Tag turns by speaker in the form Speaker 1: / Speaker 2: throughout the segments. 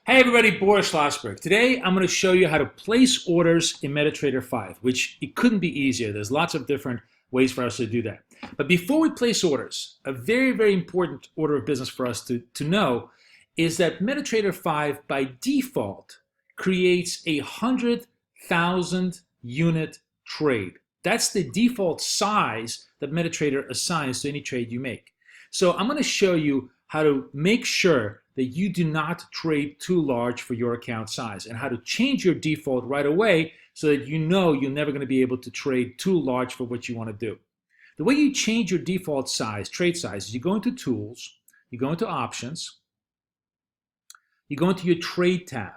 Speaker 1: Hey everybody, Boris Schlossberg. Today I'm going to show you how to place orders in MetaTrader 5, which it couldn't be easier. There's lots of different ways for us to do that. But before we place orders, a very, very important order of business for us to know is that MetaTrader 5 by default creates a 100,000 unit trade. That's the default size that MetaTrader assigns to any trade you make. So I'm going to show you how to make sure that you do not trade too large for your account size and how to change your default right away so that you know you're never going to be able to trade too large for what you want to do. The way you change your default size, trade size, is you go into Tools, you go into Options, you go into your Trade tab.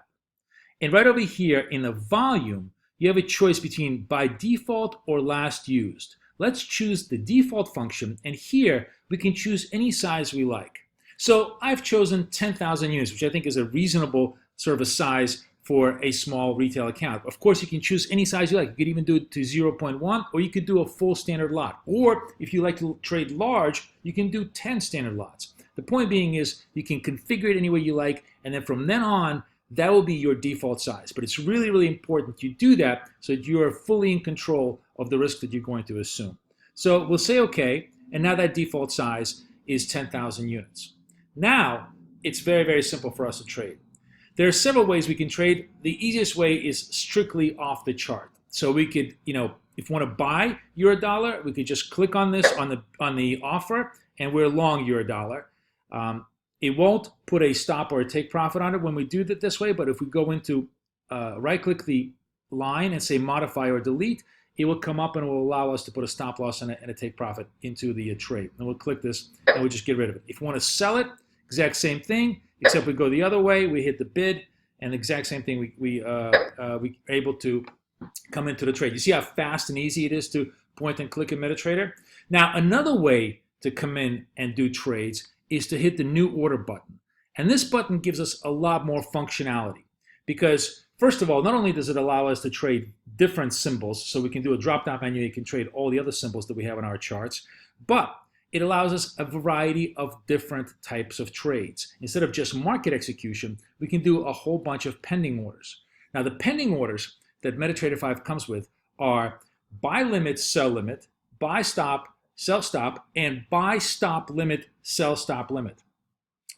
Speaker 1: And right over here in the volume, you have a choice between by default or last used. Let's choose the default function, and here we can choose any size we like. So I've chosen 10,000 units, which I think is a reasonable sort of a size for a small retail account. Of course, you can choose any size you like. You could even do it to 0.1, or you could do a full standard lot. Or if you like to trade large, you can do 10 standard lots. The point being is you can configure it any way you like, and then from then on, that will be your default size. But it's really, really important you do that so that you are fully in control of the risk that you're going to assume. So we'll say OK, and now that default size is 10,000 units. Now, it's very, very simple for us to trade. There are several ways we can trade. The easiest way is strictly off the chart. So we could, if we want to buy Eurodollar, we could just click on this on the offer, and we're long Eurodollar. It won't put a stop or a take profit on it when we do that this way, but if we go into right-click the line and say modify or delete, it will come up and it will allow us to put a stop loss and a take profit into the trade. And we'll click this and we'll just get rid of it. If we want to sell it, exact same thing, except we go the other way, we hit the bid, and the exact same thing, we are able to come into the trade. You see how fast and easy it is to point and click in MetaTrader? Now, another way to come in and do trades is to hit the new order button. And this button gives us a lot more functionality because, first of all, not only does it allow us to trade different symbols, so we can do a drop-down menu, you can trade all the other symbols that we have in our charts, but it allows us a variety of different types of trades. Instead of just market execution, we can do a whole bunch of pending orders. Now, the pending orders that MetaTrader 5 comes with are buy limit, sell limit, buy stop, sell stop, and buy stop limit, sell stop limit.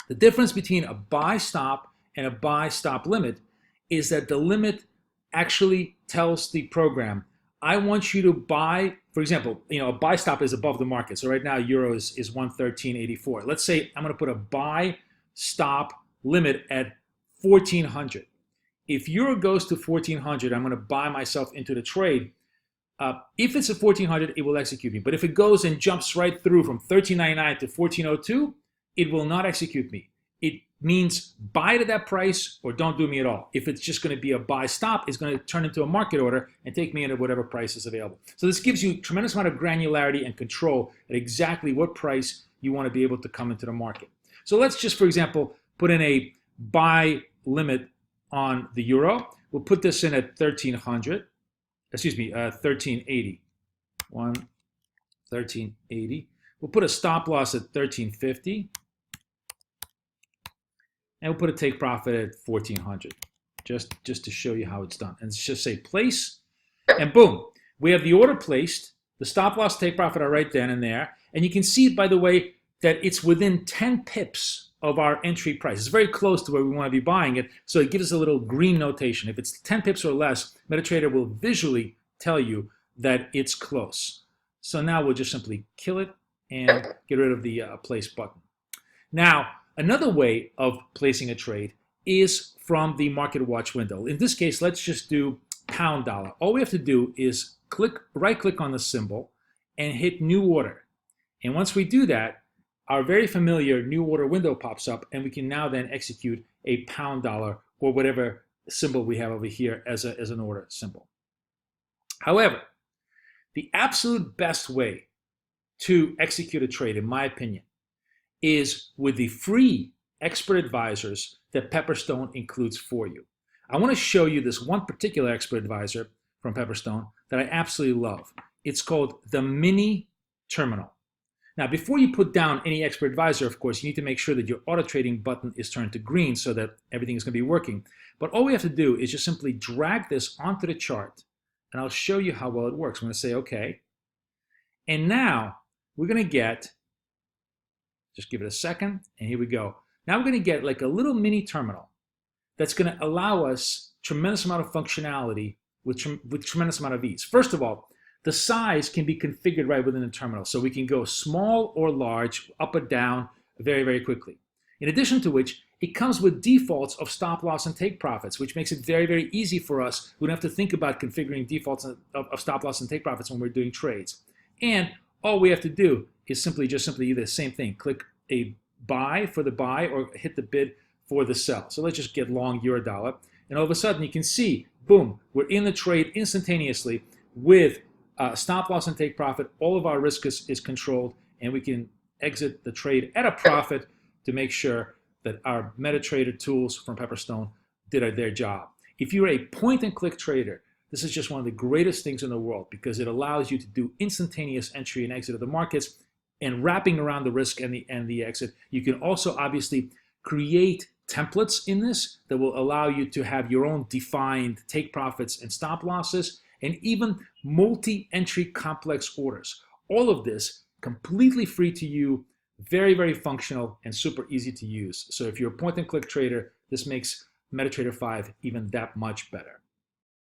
Speaker 1: The difference between a buy stop and a buy stop limit is that the limit actually tells the program, I want you to buy, for example, a buy stop is above the market. So right now, Euro is 113.84. Let's say I'm going to put a buy stop limit at 1400. If Euro goes to 1400, I'm going to buy myself into the trade. If it's at 1400, it will execute me. But if it goes and jumps right through from 1399 to 1402, it will not execute me. It means buy to that price or don't do me at all. If it's just going to be a buy stop, it's going to turn into a market order and take me into whatever price is available. So this gives you a tremendous amount of granularity and control at exactly what price you want to be able to come into the market. So let's just, for example, put in a buy limit on the Euro. We'll put this in at 1300. 1380. 1380. We'll put a stop loss at 1350. And we'll put a take profit at 1400. Just to show you how it's done. And let's just say place. And boom. We have the order placed. The stop loss, take profit are right then and there. And you can see, by the way, that it's within 10 pips of our entry price. It's very close to where we want to be buying it, so it gives us a little green notation. If it's 10 pips or less, MetaTrader will visually tell you that it's close. So now we'll just simply kill it and get rid of the place button. Now, another way of placing a trade is from the Market Watch window. In this case, let's just do pound dollar. All we have to do is right-click on the symbol and hit New Order. And once we do that, our very familiar new order window pops up, and we can now then execute a pound dollar or whatever symbol we have over here as an order symbol. However, the absolute best way to execute a trade, in my opinion, is with the free expert advisors that Pepperstone includes for you. I want to show you this one particular expert advisor from Pepperstone that I absolutely love. It's called the Mini Terminal. Now, before you put down any expert advisor, of course, you need to make sure that your auto trading button is turned to green so that everything is going to be working. But all we have to do is just simply drag this onto the chart, and I'll show you how well it works. I'm going to say OK. And now we're going to get, just give it a second, and here we go. Now we're going to get like a little mini terminal that's going to allow us tremendous amount of functionality with tremendous amount of ease. First of all, the size can be configured right within the terminal, so we can go small or large, up or down, very, very quickly. In addition to which, it comes with defaults of stop loss and take profits, which makes it very, very easy for us. We don't have to think about configuring defaults of stop loss and take profits when we're doing trades. And all we have to do is simply either the same thing, click a buy for the buy or hit the bid for the sell. So let's just get long Eurodollar. And all of a sudden you can see, boom, we're in the trade instantaneously with stop loss and take profit. All of our risk is controlled, and we can exit the trade at a profit to make sure that our MetaTrader tools from Pepperstone did their job. If you're a point-and-click trader, this is just one of the greatest things in the world because it allows you to do instantaneous entry and exit of the markets and wrapping around the risk and the exit. You can also obviously create templates in this that will allow you to have your own defined take profits and stop losses, and even multi-entry complex orders. All of this completely free to you, very, very functional, and super easy to use. So if you're a point-and-click trader, this makes MetaTrader 5 even that much better.